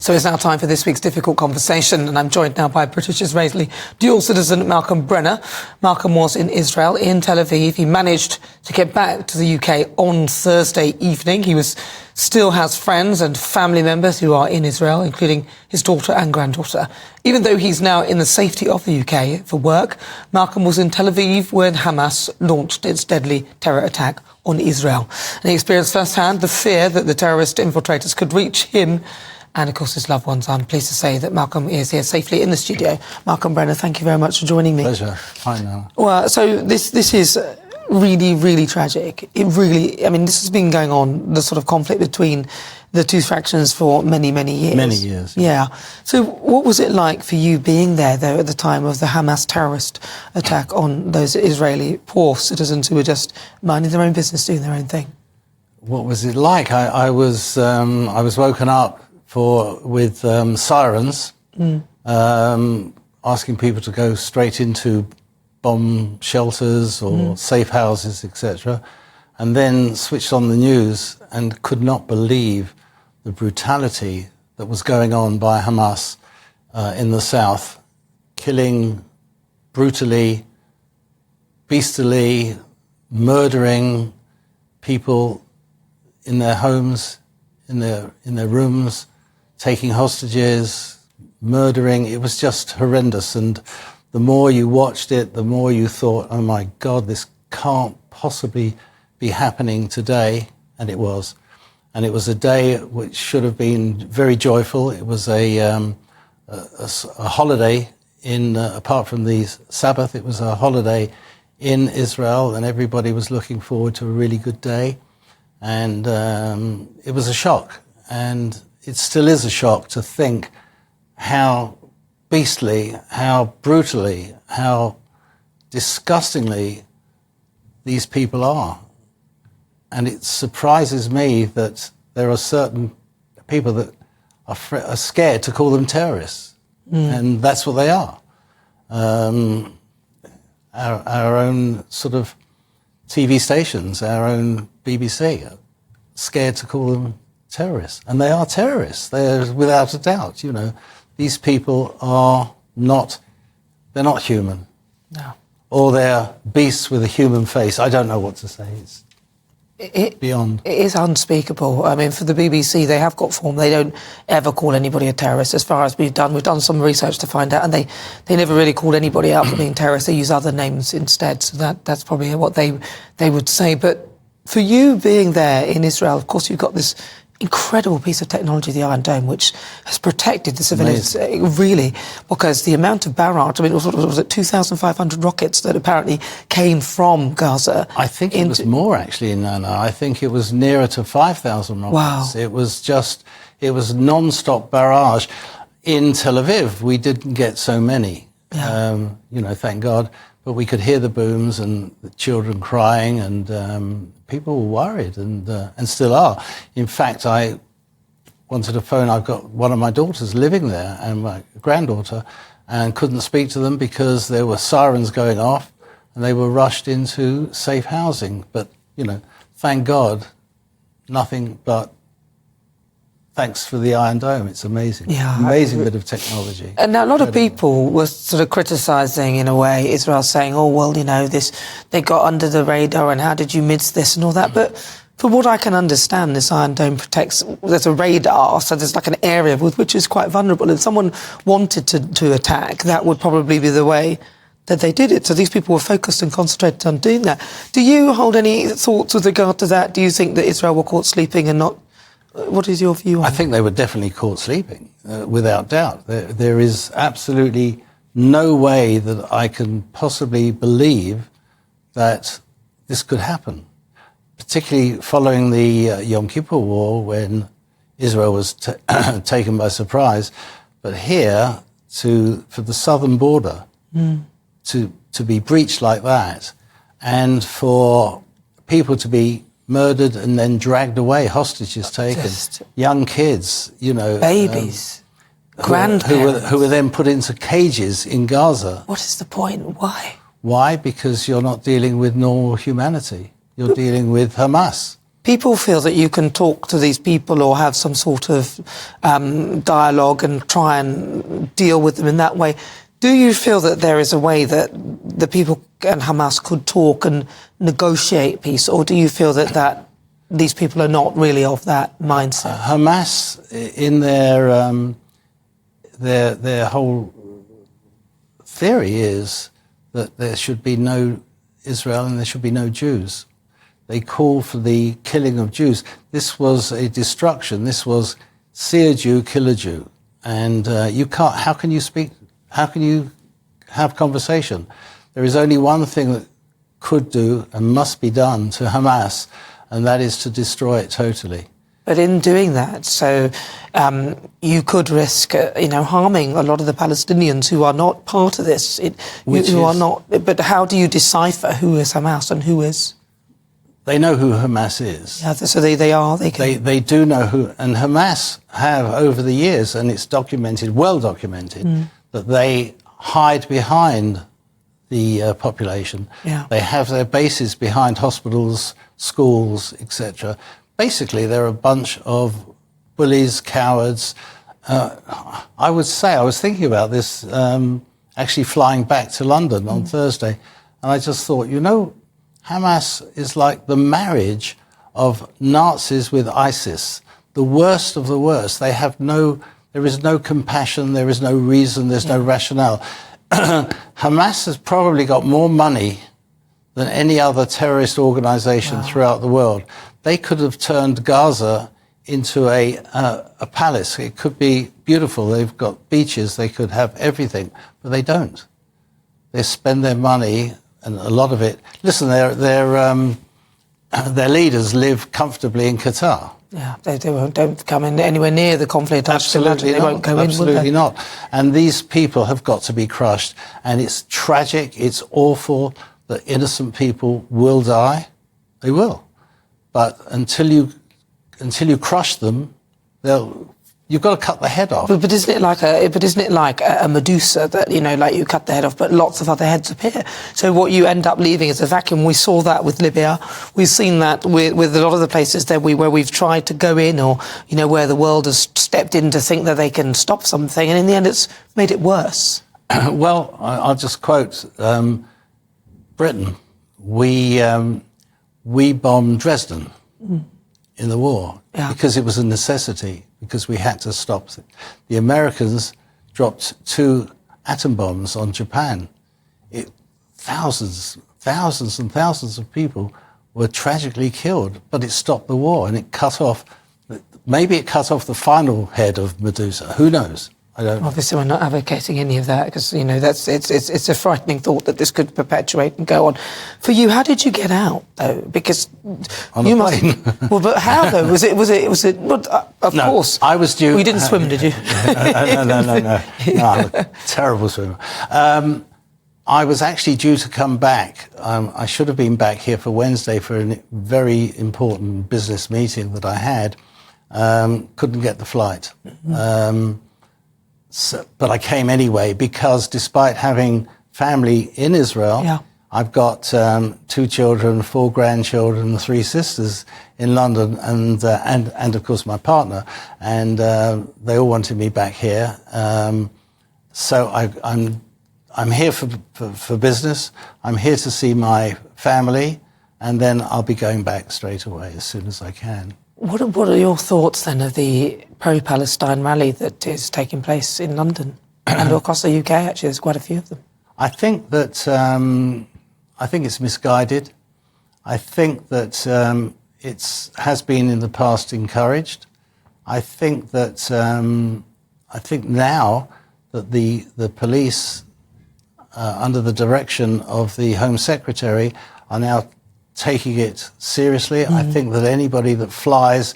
So it's now time for this week's difficult conversation, and I'm joined now by British Israeli dual citizen Malcom Brenner. Malcom was in Israel, in Tel Aviv. He managed to get back to the UK on Thursday evening. He still has friends and family members who are in Israel, including his daughter and granddaughter. Even though he's now in the safety of the UK for work, Malcom was in Tel Aviv when Hamas launched its deadly terror attack on Israel. And he experienced firsthand the fear that the terrorist infiltrators could reach him and, of course, his loved ones. I'm pleased to say that Malcom is here safely in the studio. Malcom Brenner, thank you very much for joining me. Pleasure. Hi, Nana. Well, so this is really, really tragic. This has been going on, the sort of conflict between the two factions for many, many years. Many years. Yeah. So what was it like for you being there, though, at the time of the Hamas terrorist attack on those Israeli poor citizens who were just minding their own business, doing their own thing? What was it like? I was woken up with sirens, asking people to go straight into bomb shelters or safe houses, etc., and then switched on the news and could not believe the brutality that was going on by Hamas in the south, killing brutally, beastily, murdering people in their homes, in their rooms, taking hostages, murdering. It was just horrendous. And the more you watched it, the more you thought, oh my God, this can't possibly be happening today. And it was. And it was a day which should have been very joyful. It was a holiday apart from the Sabbath, it was a holiday in Israel, and everybody was looking forward to a really good day. And it was a shock. And it still is a shock to think how beastly, how brutally, how disgustingly these people are. And it surprises me that there are certain people that are scared to call them terrorists. And that's what they are. Our own sort of TV stations, our own BBC, are scared to call them terrorists. And they are terrorists. They're without a doubt, you know. These people are they're not human. No. Or they're beasts with a human face. I don't know what to say. It's beyond. It is unspeakable. I mean, for the BBC, they have got form. They don't ever call anybody a terrorist, as far as we've done. We've done some research to find out, and they never really called anybody out for being terrorists. They use other names instead. So that's probably what they would say. But for you being there in Israel, of course, you've got this incredible piece of technology, the Iron Dome, which has protected the civilians, really, because the amount of barrage, I mean, was it 2,500 rockets that apparently came from Gaza? I think it was more, actually, Nana. I think it was nearer to 5,000 rockets. Wow. It was non-stop barrage. In Tel Aviv, we didn't get so many, thank God, but we could hear the booms and the children crying, and people were worried, and still are. In fact, I wanted to phone. I've got one of my daughters living there, and my granddaughter, and couldn't speak to them because there were sirens going off, and they were rushed into safe housing. But, thank God, nothing but thanks for the Iron Dome. It's amazing. Yeah, amazing bit of technology. And now a lot of people were sort of criticising, in a way, Israel, saying, oh, well, they got under the radar and how did you miss this and all that. But from what I can understand, this Iron Dome protects, there's a radar, so there's like an area which is quite vulnerable. If someone wanted to attack, that would probably be the way that they did it. So these people were focused and concentrated on doing that. Do you hold any thoughts with regard to that? Do you think that Israel were caught sleeping and not? What is your view on I think they were definitely caught sleeping, without doubt. There is absolutely no way that I can possibly believe that this could happen, particularly following the Yom Kippur War, when Israel was taken by surprise. But here, for the southern border to be breached like that, and for people to be murdered and then dragged away, hostages taken, young kids, babies, grandparents, who were then put into cages in Gaza. What is the point? Why? Why? Because you're not dealing with normal humanity. You're dealing with Hamas. people feel that you can talk to these people or have some sort of dialogue and try and deal with them in that way. Do you feel that there is a way that the people and Hamas could talk and negotiate peace, or do you feel that these people are not really of that mindset? Hamas, in their whole theory is that there should be no Israel and there should be no Jews. They call for the killing of Jews. This was a destruction. This was see a Jew, kill a Jew. And you can't, how can you speak, how can you have conversation? There is only one thing that could do and must be done to Hamas, and that is to destroy it totally. But in doing that, so you could risk, harming a lot of the Palestinians who are not part of this. But how do you decipher who is Hamas and who is? They know who Hamas is. Yeah, so they do know who, and Hamas have over the years, and it's documented, well documented, that they hide behind the population. Yeah. They have their bases behind hospitals, schools, etc. Basically, they're a bunch of bullies, cowards. I would say, I was thinking about this, actually flying back to London on Thursday, and I just thought, Hamas is like the marriage of Nazis with ISIS, the worst of the worst. There is no compassion, there is no reason, there's no rationale. Hamas has probably got more money than any other terrorist organization throughout the world. They could have turned Gaza into a palace. It could be beautiful. They've got beaches. They could have everything, but they don't. They spend their money, and a lot of it. Listen, their leaders live comfortably in Qatar. Yeah, they don't come in anywhere near the conflict. Absolutely not. They won't go in, Absolutely not. And these people have got to be crushed. And it's tragic. It's awful that innocent people will die. They will. But until you crush them, you've got to cut the head off. But isn't it like a Medusa that like you cut the head off, but lots of other heads appear? So what you end up leaving is a vacuum. We saw that with Libya. We've seen that with a lot of the places where we've tried to go in, or where the world has stepped in to think that they can stop something, and in the end, it's made it worse. Well, I'll just quote Britain. We bombed Dresden in the war because it was a necessity, because we had to stop it. The Americans dropped 2 atom bombs on Japan. Thousands and thousands of people were tragically killed, but it stopped the war, and it cut off, maybe it cut off the final head of Medusa. Who knows? I don't know. Obviously, we're not advocating any of that, because it's a frightening thought that this could perpetuate and go on. For you, how did you get out though? Because on a plane. Well, but how though? Was it? Well, of course. I was due. Well, you didn't swim, did you? No. No, I'm a terrible swimmer. I was actually due to come back. I should have been back here for Wednesday for a very important business meeting that I had. Couldn't get the flight. But I came anyway, because despite having family in Israel, I've got 2 children, 4 grandchildren, 3 sisters in London, and of course my partner, and they all wanted me back here. So I'm here for business. I'm here to see my family, and then I'll be going back straight away as soon as I can. What are your thoughts then of the pro-Palestine rally that is taking place in London and across the UK? Actually, there's quite a few of them. I think that I think it's misguided. I think that it has been in the past encouraged. I think that I think now that the police, under the direction of the Home Secretary, are now taking it seriously. I think that anybody that flies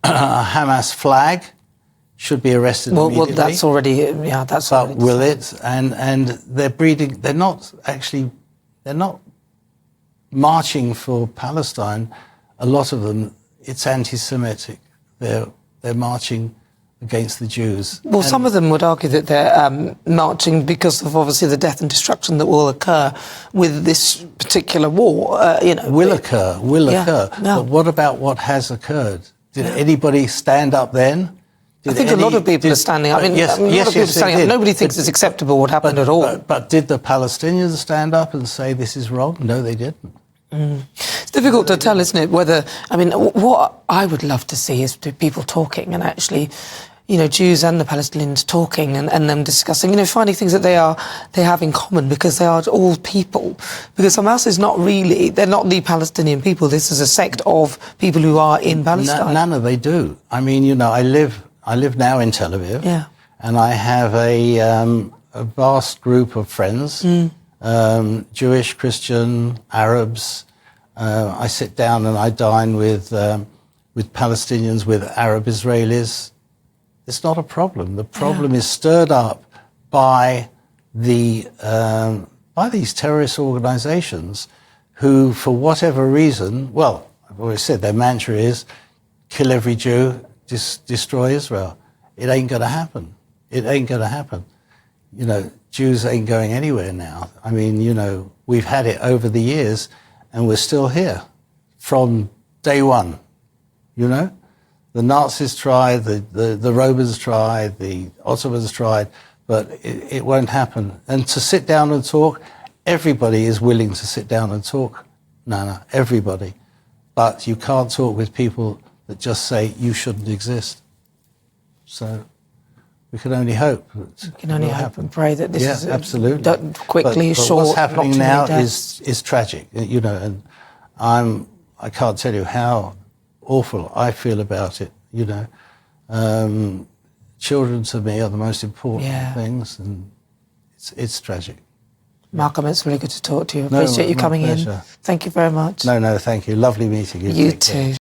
a Hamas flag should be arrested immediately. Well, that's already, that's but already. will it? And they're breeding. They're not marching for Palestine. A lot of them, it's anti-Semitic. They're marching against the Jews. Well, some of them would argue that they're marching because of obviously the death and destruction that will occur with this particular war. Will occur. Yeah. But what about what has occurred? Did anybody stand up then? I think a lot of people are standing up. Yes, a lot of people are standing up. Nobody thinks it's acceptable what happened at all. But did the Palestinians stand up and say this is wrong? No, they didn't. It's difficult to tell, isn't it, whether... I mean, what I would love to see is people talking and actually, Jews and the Palestinians talking and them discussing, finding things that they have in common, because they are all people. Because Hamas is not really... They're not the Palestinian people. This is a sect of people who are in Palestine. None of they do. I mean, I live now in Tel Aviv, and I have a vast group of friends, Jewish, Christian, Arabs. I sit down and I dine with Palestinians, with Arab Israelis. It's not a problem. The problem is stirred up by these terrorist organisations who, for whatever reason, well, I've always said their mantra is kill every Jew, destroy Israel. It ain't going to happen. It ain't going to happen. Jews ain't going anywhere now. I mean, we've had it over the years and we're still here from day one. The Nazis tried, the Romans tried, the Ottomans tried, but it won't happen. And to sit down and talk, everybody is willing to sit down and talk. No, everybody. But you can't talk with people that just say you shouldn't exist. So we can only hope. We can only hope and pray that this is absolutely done quickly, but short. What's happening now is tragic, and I can't tell you how awful I feel about it. Children to me are the most important things, and it's tragic. Malcom, it's really good to talk to you. I appreciate you coming in. Thank you very much. No, thank you. Lovely meeting you. You too.